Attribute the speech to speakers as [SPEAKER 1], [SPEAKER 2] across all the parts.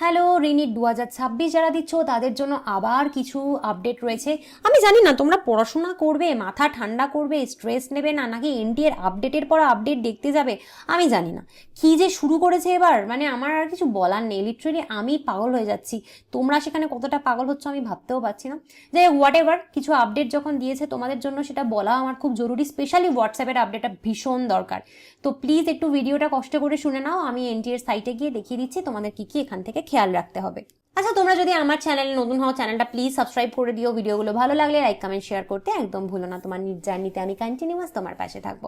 [SPEAKER 1] Hello রিনিট 2026 যারা দিচ্ছ তাদের জন্য আবার কিছু আপডেট রয়েছে। আমি জানি না তোমরা পড়াশোনা করবে, মাথা ঠান্ডা করবে, স্ট্রেস নেবে না, নাকি এনটিএর আপডেটের পর আপডেট দেখতে যাবে আমি জানি না। কি যে শুরু করেছে এবার, মানে আমার আর কিছু বলার নেই। লিটারেলি আমি পাগল হয়ে যাচ্ছি, তোমরা সেখানে কতটা পাগল হচ্ছ আমি ভাবতেও পারছি না। যাই হোক, হোয়াট এভার, কিছু আপডেট যখন দিয়েছে তোমাদের জন্য সেটা বলা আমার খুব জরুরি। স্পেশালি হোয়াটসঅ্যাপের আপডেটটা ভীষণ দরকার। তো প্লিজ একটু ভিডিওটা কষ্ট করে শুনে নাও, আমি এনটিএর সাইটে গিয়ে দেখিয়ে দিচ্ছি তোমাদের কি কি এখান থেকে খেয়াল রাখতে হবে। আচ্ছা, তোমরা যদি আমার চ্যানেলে নতুন হও চ্যানেলটা প্লিজ সাবস্ক্রাইব করে দিও। ভিডিওগুলো ভালো লাগলে লাইক কমেন্ট শেয়ার করতে একদম ভুলো না। তোমার জার্নিতে আমি কন্টিনিউয়াস তোমার পাশে থাকবো।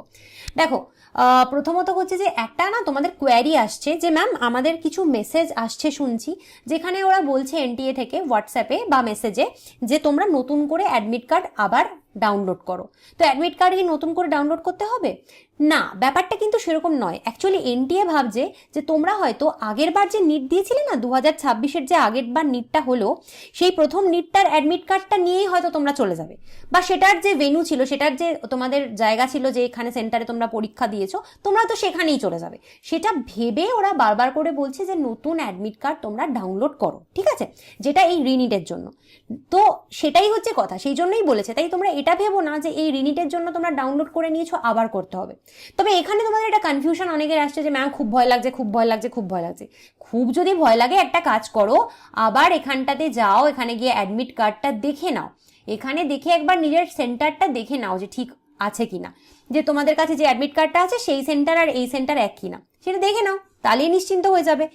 [SPEAKER 1] দেখো, প্রথমত হচ্ছে যে একটা না তোমাদের কোয়ারি আসছে যে ম্যাম আমাদের কিছু মেসেজ আসছে শুনছি, যেখানে ওরা বলছে এনটিএ থেকে হোয়াটসঅ্যাপে বা মেসেজে যে তোমরা নতুন করে অ্যাডমিট কার্ড আবার ডাউনলোড করো। তো অ্যাডমিট কার্ড কি নতুন করে ডাউনলোড করতে হবে? না, ব্যাপারটা কিন্তু সেরকম নয়। অ্যাকচুয়ালি এনটিএ ভাবছে যে তোমরা হয়তো আগের বার যে নিট দিয়েছিলে না, 2026-এর যে আগের বার নিটটা হলো, সেই প্রথম নিটটার অ্যাডমিট কার্ডটা নিয়েই হয়তো তোমরা চলে যাবে, বা সেটার যে ভেন্যু ছিল, সেটার যে তোমাদের জায়গা ছিল, যে এখানে সেন্টারে তোমরা পরীক্ষা দিয়েছো, তোমরা তো সেখানেই চলে যাবে। সেটা ভেবে ওরা বারবার করে বলছে যে নতুন অ্যাডমিট কার্ড তোমরা ডাউনলোড করো, ঠিক আছে, যেটা এই রিনিটের জন্য। তো সেটাই হচ্ছে কথা, সেই জন্যই বলেছে। তাই তোমরা এটা ভেবো না যে এই রিনিটের জন্য তোমরা ডাউনলোড করে নিয়েছো আবার করতে হবে। তবে এখানে তোমাদের একটা কনফিউশন অনেকের আসছে যে ম্যাম খুব ভয় লাগছে, খুব ভয় লাগছে, খুব ভয় লাগছে। খুব যদি ভয় লাগে একটা কাজ করো, আবার এখানটাতে যাও, এখানে গিয়ে অ্যাডমিট কার্ডটা দেখে নাও। এখানে দেখে একবার নিজের সেন্টারটা দেখে নাও যে ঠিক আছে কিনা, যে তোমাদের কাছে যে অ্যাডমিট কার্ডটা আছে সেই সেন্টার আর এই সেন্টার এক কিনা, সেটা দেখে নাও, তাহলেই নিশ্চিন্ত হয়ে যাবে।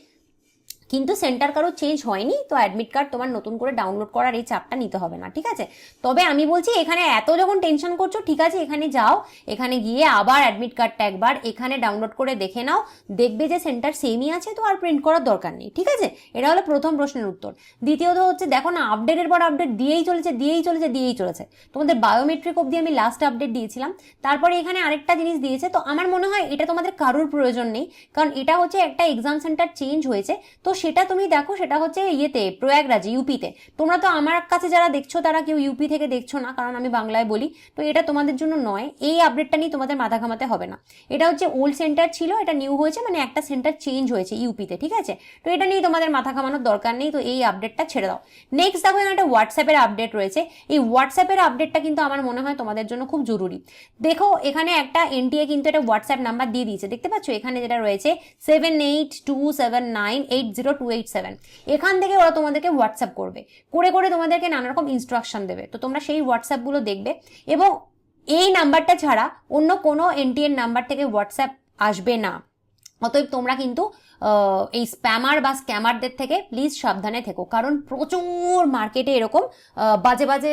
[SPEAKER 1] কিন্তু সেন্টার কারো চেঞ্জ হয়নি, তো অ্যাডমিট কার্ড তোমার নতুন করে ডাউনলোড করার এই চাপটা নিতে হবে না, ঠিক আছে। তবে আমি বলছি এখানে এত যখন টেনশন করছো, ঠিক আছে এখানে যাও, এখানে গিয়ে আবার অ্যাডমিট কার্ডটা একবার এখানে ডাউনলোড করে দেখে নাও, দেখবে যে সেন্টার সেমই আছে, তো আর প্রিন্ট করার দরকার নেই, ঠিক আছে। এটা হলো প্রথম প্রশ্নের উত্তর। দ্বিতীয়ত হচ্ছে দেখো না, আপডেটের পর আপডেট দিয়েই চলেছে, দিয়েই চলেছে, দিয়েই চলেছে। তোমাদের বায়োমেট্রিক অবধি আমি লাস্ট আপডেট দিয়েছিলাম, তারপরে এখানে আরেকটা জিনিস দিয়েছে। তো আমার মনে হয় এটা তোমাদের কারোর প্রয়োজন নেই, কারণ এটা হচ্ছে একটা এক্সাম সেন্টার চেঞ্জ হয়েছে। তো সেটা তুমি দেখো, সেটা হচ্ছে ইয়েতে প্রয়াগরাজে, ইউপিতে। তোমরা তো আমার কাছে যারা দেখছো তারা কেউ ইউপি থেকে দেখছো না, কারণ আমি বাংলায় বলি, তো এটা তোমাদের জন্য নয়। এই আপডেটটা নিয়ে তোমাদের মাথা ঘামাতে হবে না। এটা হচ্ছে ওল্ড সেন্টার ছিল, এটা নিউ হয়েছে, মানে একটা সেন্টার চেঞ্জ হয়েছে ইউপিতে, ঠিক আছে। তো এটা নিয়ে তোমাদের মাথা ঘামানোর দরকার নেই, তো এই আপডেটটা ছেড়ে দাও। নেক্সট দেখো, এখানে একটা হোয়াটসঅ্যাপের আপডেট রয়েছে। এই হোয়াটসঅ্যাপের আপডেটটা কিন্তু আমার মনে হয় তোমাদের জন্য খুব জরুরি। দেখো, এখানে একটা এনটিএ কিন্তু একটা হোয়াটসঅ্যাপ নাম্বার দিয়ে দিয়েছে, দেখতে পাচ্ছ এখানে যেটা রয়েছে 7827980287। এখান থেকে ওরা তোমাদেরকে হোয়াটসঅ্যাপ করবে, করে করে তোমাদেরকে নানা রকম ইনস্ট্রাকশন দেবে। তো তোমরা সেই হোয়াটসঅ্যাপগুলো দেখবে, এবং এই নাম্বারটা ছাড়া অন্য কোনো এনটিএর নাম্বার থেকে হোয়াটসঅ্যাপ আসবে না। অতএব তোমরা কিন্তু এই স্প্যামার বা স্ক্যামারদের থেকে প্লিজ সাবধানে থেকো, কারণ প্রচুর মার্কেটে এরকম বাজে বাজে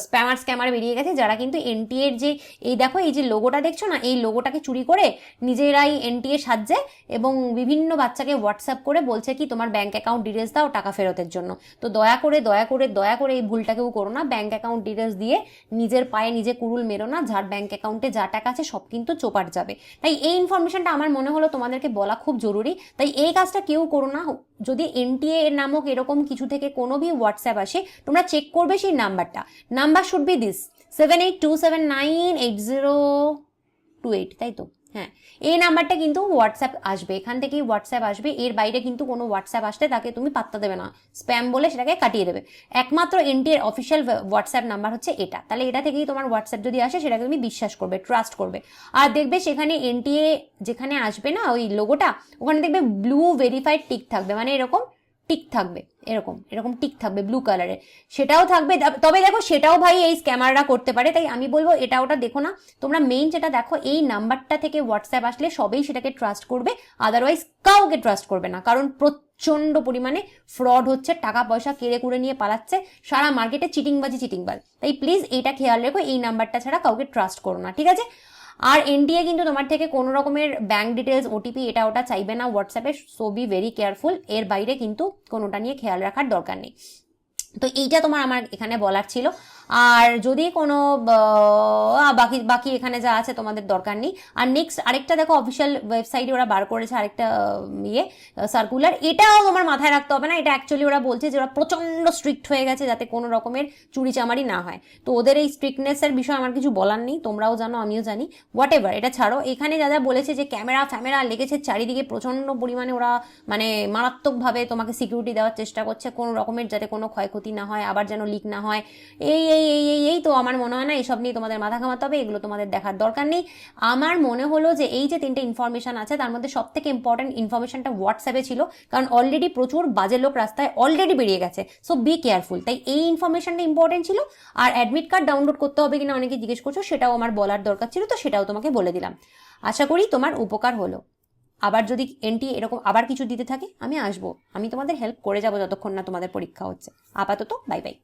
[SPEAKER 1] স্প্যামার স্ক্যামার বেরিয়ে গেছে, যারা কিন্তু এনটিএর যে এই দেখো এই যে লোগোটা দেখছো না, এই লোগোটাকে চুরি করে নিজেরাই এনটিএ সাজছে, এবং বিভিন্ন বাচ্চাকে হোয়াটসঅ্যাপ করে বলছে কি তোমার ব্যাংক অ্যাকাউন্ট ডিটেলস দাও টাকা ফেরতের জন্য। তো দয়া করে দয়া করে দয়া করে এই ভুলটা কেউ করো না। ব্যাংক অ্যাকাউন্ট ডিটেলস দিয়ে নিজের পায়ে নিজে কুড়ুল মেরো না, যার ব্যাংক অ্যাকাউন্টে যা টাকা আছে সব কিন্তু চোপাট যাবে। তাই এই ইনফরমেশনটা আমার মনে হলো তোমাদেরকে বলা খুব জরুরি। তাই এই কাজটা কেউ করো না। যদি এনটিএ নামক এরকম কিছু থেকে কোনো ভি হোয়াটসঅ্যাপ আসে, তোমরা চেক করবে সেই নাম্বারটা। নাম্বার শুড বি দিস 7827988028, তাই তো? হ্যাঁ, এই নাম্বারটা কিন্তু হোয়াটসঅ্যাপ আসবে, এখান থেকেই হোয়াটসঅ্যাপ আসবে। এর বাইরে কিন্তু কোনো হোয়াটসঅ্যাপ আসলে তাকে তুমি পাত্তা দেবে না, স্প্যাম বলে সেটাকে কাটিয়ে দেবে। একমাত্র এনটিএর অফিসিয়াল হোয়াটসঅ্যাপ নাম্বার হচ্ছে এটা। তাহলে এটা থেকেই তোমার হোয়াটসঅ্যাপ যদি আসে সেটাকে তুমি বিশ্বাস করবে, ট্রাস্ট করবে। আর দেখবে সেখানে এনটিএ যেখানে আসবে না ওই লোগোটা, ওখানে দেখবে ব্লু ভেরিফাইড টিক থাকবে, মানে এরকম টিক থাকবে, এরকম এরকম টিক থাকবে ব্লু কালারের, সেটাও থাকবে। তবে দেখো সেটাও ভাই এই স্ক্যামাররা করতে পারে, তাই আমি বলবো এটা ওটা দেখো না, তোমরা মেইন যেটা দেখো এই নাম্বারটা থেকে হোয়াটসঅ্যাপ আসলে সবেই সেটাকে ট্রাস্ট করবে, আদারওয়াইজ কাউকে ট্রাস্ট করবে না। কারণ প্রচন্ড পরিমাণে ফ্রড হচ্ছে, টাকা পয়সা কেড়ে কুড়ে নিয়ে পালাচ্ছে, সারা মার্কেটে চিটিংবাজি। তাই প্লিজ এইটা খেয়াল রেখো, এই নাম্বারটা ছাড়া কাউকে ট্রাস্ট করো না, ঠিক আছে। আর এনটিএ কিন্তু তোমার থেকে কোনো রকমের ব্যাংক ডিটেলস, ওটিপি এটা ওটা চাইবে না হোয়াটসঅ্যাপে, সো বি ভেরি কেয়ারফুল। এর বাইরে কিন্তু কোনোটা নিয়ে খেয়াল রাখার দরকার নেই। তো এইটা তোমার আমার এখানে বলার ছিল। আর যদি কোনো বাকি বাকি এখানে যা আছে তোমাদের দরকার নেই। আর নেক্সট আরেকটা দেখো, অফিসিয়াল ওয়েবসাইটে ওরা বার করেছে আরেকটা সার্কুলার, এটাও তোমার মাথায় রাখতে হবে না। এটা অ্যাকচুয়ালি ওরা বলছে যে ওরা প্রচন্ড স্ট্রিক্ট হয়ে গেছে যাতে কোনো রকমের চুরিচামারি না হয়। তো ওদের এই স্ট্রিক্টনেসের বিষয়ে আমার কিছু বলার নেই, তোমরাও জানো আমিও জানি, হোয়াট এভার, এটা ছাড়ো। এখানে যা যা বলেছে যে ক্যামেরা ফ্যামেরা লেগেছে চারিদিকে, প্রচন্ড পরিমাণে ওরা মানে মারাত্মকভাবে তোমাকে সিকিউরিটি দেওয়ার চেষ্টা করছে, কোনো রকমের যাতে কোনো ক্ষয়ক্ষতি না হয়, আবার যেন লিক না হয়, এই তো আমার মনে হয় না এসব নিয়ে তোমাদের মাথা ঘামাতে হবে, এগুলো তোমাদের দেখার দরকার নেই। আমার মনে হলো যে এই যে তিনটে ইনফরমেশন আছে তার মধ্যে সব থেকে ইম্পর্টেন্ট ইনফরমেশনটা হোয়াটসঅ্যাপে ছিল, কারণ অলরেডি প্রচুর বাজে লোক রাস্তায় অলরেডি বেরিয়ে গেছে, সো বি কেয়ারফুল। তাই এই ইনফরমেশনটা ইম্পর্টেন্ট ছিল। আর অ্যাডমিট কার্ড ডাউনলোড করতে হবে কিনা অনেকে জিজ্ঞেস করছো, সেটাও আমার বলার দরকার ছিল, তো সেটাও তোমাকে বলে দিলাম। আশা করি তোমার উপকার হলো। আবার যদি এনটি এরকম আবার কিছু দিতে থাকে আমি আসবো, আমি তোমাদের হেল্প করে যাবো যতক্ষণ না তোমাদের পরীক্ষা হচ্ছে। আপাতত বাই বাই।